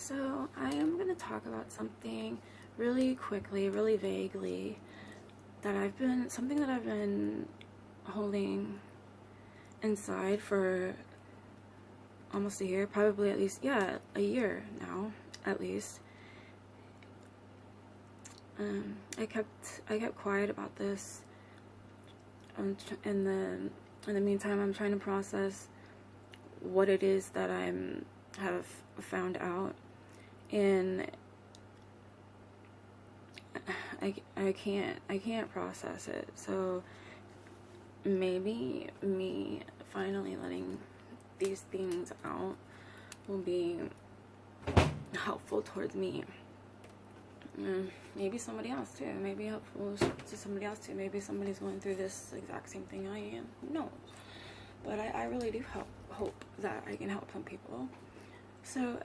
So I am going to talk about something really quickly, really vaguely, something that I've been holding inside for almost a year, probably at least, yeah, a year now, at least. I kept quiet about this. In the meantime, I'm trying to process what it is that have found out, and I can't process it. So maybe me finally letting these things out will be helpful towards me. Maybe somebody else too. Maybe helpful to somebody else too. Maybe somebody's going through this exact same thing I am. Who knows? But I really do hope that I can help some people. So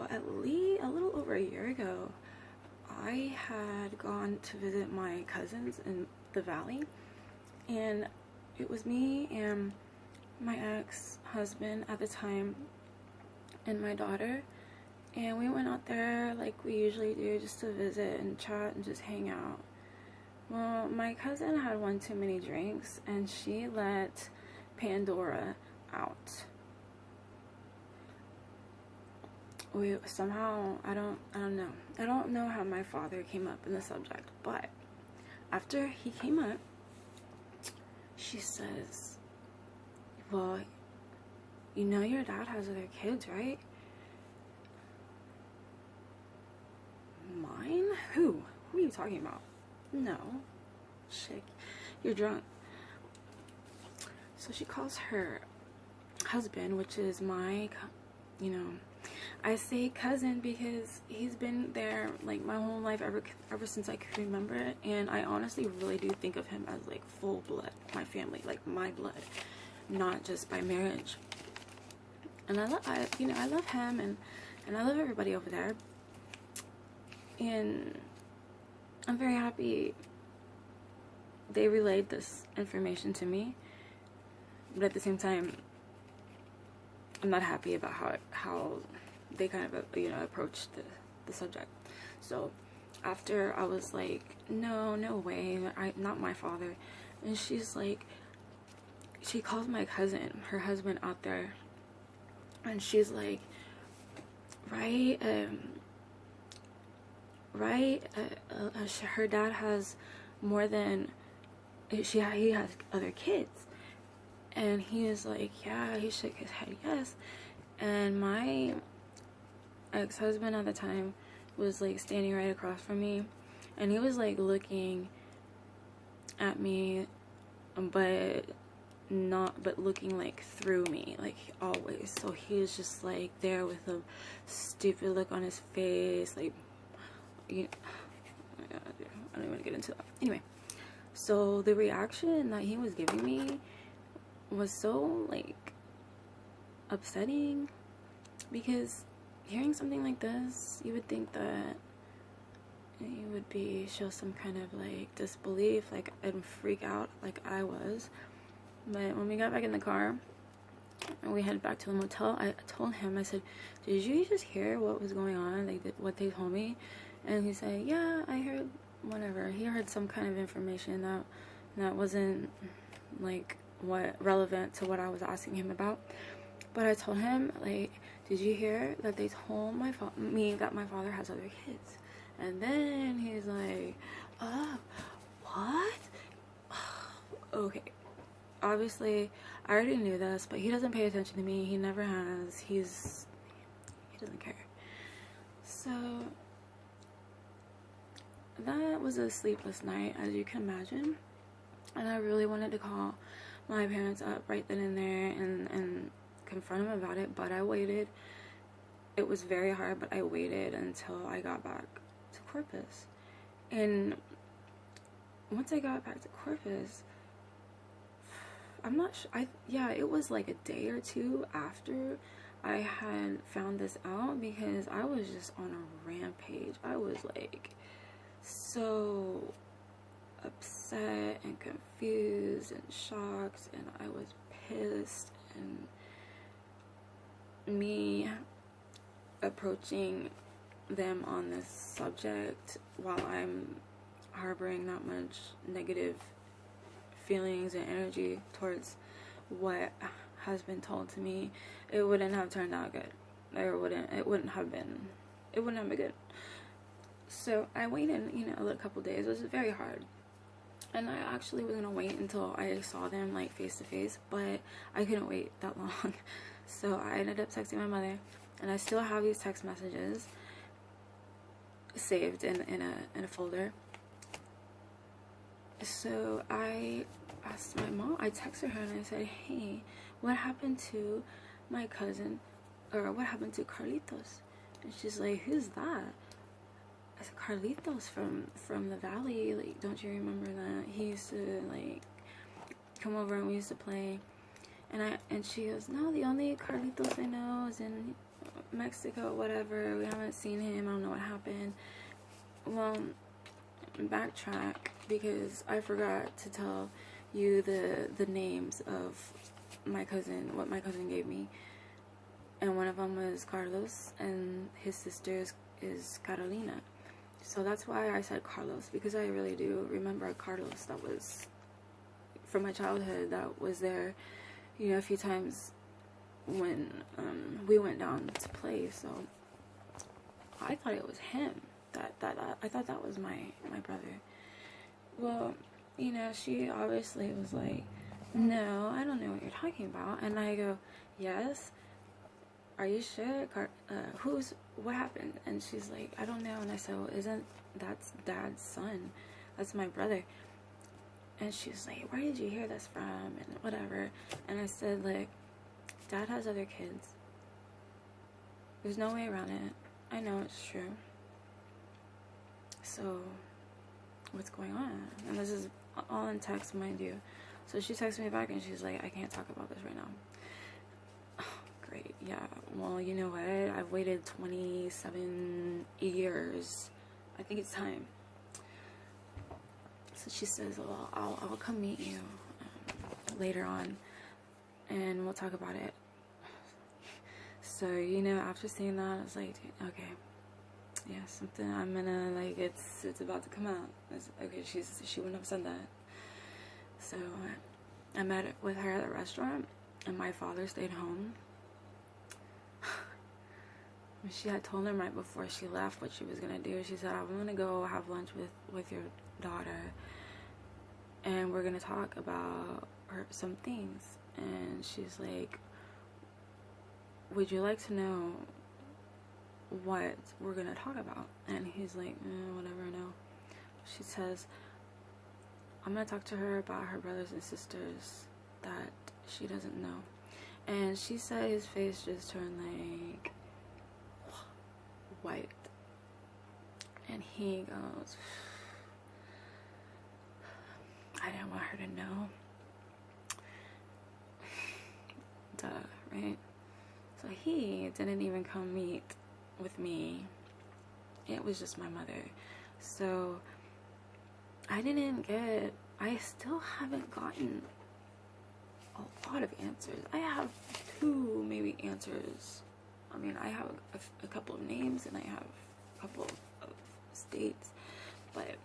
at least a little over a year ago, I had gone to visit my cousins in the valley, and it was me and my ex-husband at the time and my daughter, and we went out there like we usually do, just to visit and chat and just hang out. Well, my cousin had one too many drinks, and she let Pandora out. Somehow, I don't know how my father came up in the subject, but after he came up, she says, well, you know your dad has other kids, right? Mine? Who are you talking about? No. Shit, you're drunk. So she calls her husband, which is my, I say cousin because he's been there like my whole life, ever since I can remember it, and I honestly really do think of him as like full blood, my family, like my blood, not just by marriage. And I love him, and I love everybody over there, and I'm very happy they relayed this information to me, but at the same time, I'm not happy about how they kind of approached the subject. So after I was like, no way, not my father. And she's like, she calls my cousin, her husband, out there, and she's like, her dad has more than he has other kids. And he was like, yeah. He shook his head yes. And my ex-husband at the time was like standing right across from me, and he was like looking at me, but looking like through me, like always. So he was just like there with a stupid look on his face, like, oh my god, dude, I don't even want to get into that. Anyway, so the reaction that he was giving me was so like upsetting, because hearing something like this, you would think that you would show some kind of like disbelief, like, and freak out like I was. But when we got back in the car and we headed back to the motel, I told him, I said, did you just hear what was going on, like what they told me? And he said, yeah, I heard whatever. He heard some kind of information that wasn't like relevant to what I was asking him about. But I told him, like, did you hear that they told me that my father has other kids? And then he's like, oh, what? Okay. Obviously, I already knew this, but he doesn't pay attention to me. He never has. He doesn't care. So that was a sleepless night, as you can imagine. And I really wanted to call my parents up right then and there and confront them about it, but I waited. It was very hard, but I waited until I got back to Corpus. And once I got back to Corpus, I'm not sure, it was like a day or two after I had found this out, because I was just on a rampage. I was like so upset and confused and shocked, and I was pissed, and me approaching them on this subject while I'm harboring that much negative feelings and energy towards what has been told to me, it wouldn't have turned out good. It wouldn't have been good. So I waited, a couple days. It was very hard. And I actually was gonna wait until I saw them like face to face, but I couldn't wait that long. So I ended up texting my mother, and I still have these text messages saved in a folder. So I asked my mom, I texted her and I said, hey, what happened to my cousin, or what happened to Carlitos? And she's like, who's that? I said, Carlitos from the valley, like, don't you remember that? He used to like come over and we used to play. And she goes, no, the only Carlitos I know is in Mexico, whatever. We haven't seen him. I don't know what happened. Well, backtrack, because I forgot to tell you the names of my cousin, what my cousin gave me. And one of them was Carlos, and his sister is Carolina. So that's why I said Carlos, because I really do remember a Carlos that was from my childhood, that was there, a few times when we went down to play. So I thought it was him. I thought that was my brother. Well, she obviously was like, no, I don't know what you're talking about. And I go, yes. Are you sure? What happened? And she's like, I don't know. And I said, well, that's Dad's son? That's my brother. And she's like, where did you hear this from? And whatever. And I said, like, Dad has other kids. There's no way around it. I know it's true. So, what's going on? And this is all in text, mind you. So she texts me back and she's like, I can't talk about this right now. Great, yeah. Well, you know what? I've waited 27 years. I think it's time. So she says, well, I'll come meet you later on, and we'll talk about it. So, after seeing that, I was like, okay, yeah, something, I'm gonna, like, it's about to come out. Okay, she wouldn't have said that. So, I met with her at a restaurant, and my father stayed home. She had told him right before she left what she was gonna do. She said, I'm gonna go have lunch with your daughter, and we're gonna talk about some things. And she's like, would you like to know what we're gonna talk about? And he's like, whatever, no. She says, I'm gonna talk to her about her brothers and sisters that she doesn't know. And she said his face just turned like white, and he goes, I didn't want her to know. Duh, right? So he didn't even come meet with me. It was just my mother. So I still haven't gotten a lot of answers. I have 2 maybe answers. I mean, I have a couple of names, and I have a couple of states. But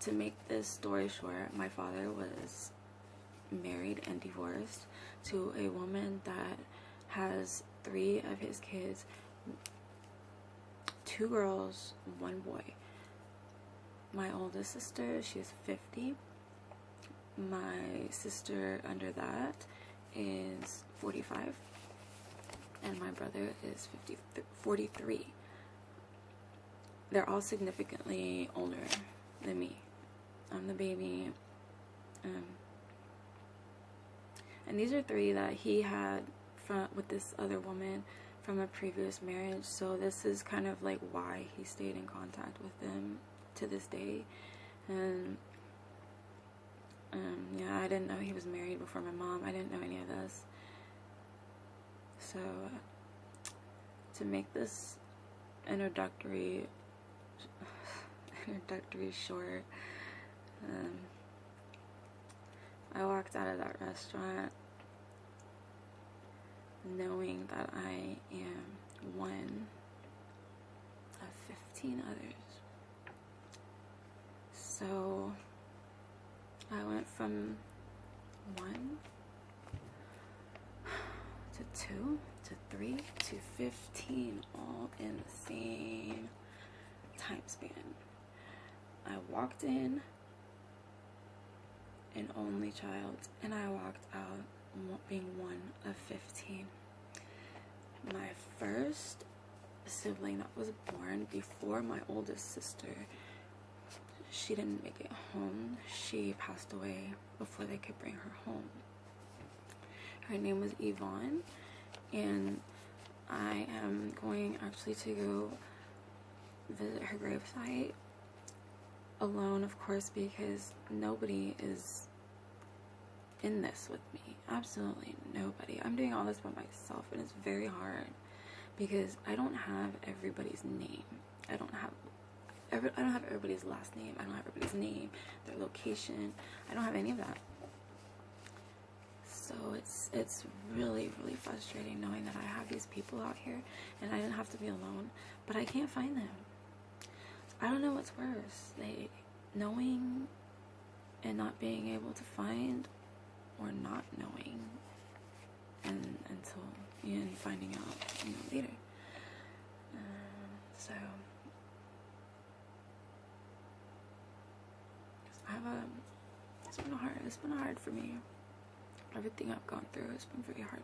to make this story short, my father was married and divorced to a woman that has 3 of his kids, 2 girls, 1 boy. My oldest sister, she's 50. My sister under that is 45. And my brother is 43. They're all significantly older than me. I'm the baby. And these are 3 that he had with this other woman from a previous marriage. So this is kind of like why he stayed in contact with them to this day. And yeah, I didn't know he was married before my mom. I didn't know any of this. So to make this introductory short, I walked out of that restaurant knowing that I am one of 15 others. So I went from 1 to 2 to 3 to 15, all in the same time span. I walked in an only child, and I walked out being one of 15. My first sibling that was born before my oldest sister, she didn't make it home. She passed away before they could bring her home. Her name was Yvonne, and I am going actually to go visit her gravesite alone, of course, because nobody is in this with me. Absolutely nobody. I'm doing all this by myself, and it's very hard because I don't have everybody's name. I don't have everybody's last name. I don't have everybody's name, their location. I don't have any of that. So it's really, really frustrating knowing that I have these people out here and I didn't have to be alone, but I can't find them. I don't know what's worse, knowing and not being able to find, or not knowing and until finding out later. So it's been hard for me. Everything I've gone through has been very hard.